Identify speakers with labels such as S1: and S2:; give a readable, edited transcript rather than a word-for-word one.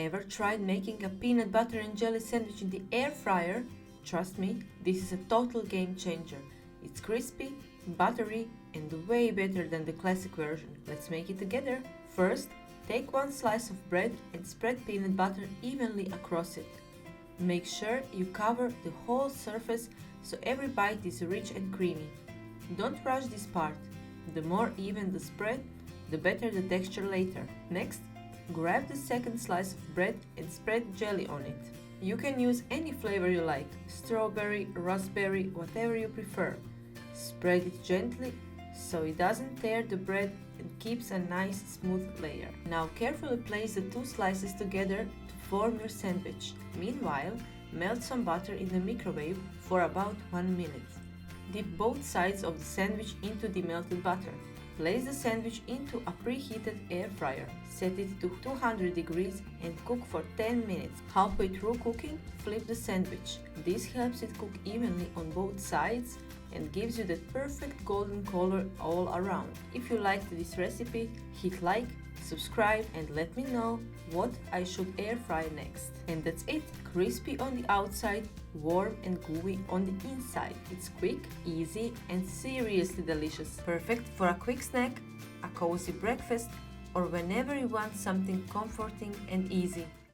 S1: Ever tried making a peanut butter and jelly sandwich in the air fryer? Trust me, this is a total game changer. It's crispy, buttery, and way better than the classic version. Let's make it together. First, take one slice of bread and spread peanut butter evenly across it. Make sure you cover the whole surface so every bite is rich and creamy. Don't rush this part. The more even the spread, the better the texture later. Next, grab the second slice of bread and spread jelly on it. You can use any flavor you like, strawberry, raspberry, whatever you prefer. Spread it gently so it doesn't tear the bread and keeps a nice smooth layer. Now carefully place the two slices together to form your sandwich. Meanwhile, melt some butter in the microwave for about 1 minute. Dip both sides of the sandwich into the melted butter. Place the sandwich into a preheated air fryer. Set it to 200 degrees and cook for 10 minutes. Halfway through cooking, flip the sandwich. This helps it cook evenly on both sides and gives you the perfect golden color all around. If you liked this recipe, hit like, subscribe, and let me know what I should air fry next. And that's it, crispy on the outside, warm and gooey on the inside. It's quick, easy, and seriously delicious. Perfect for a quick snack, a cozy breakfast, or whenever you want something comforting and easy.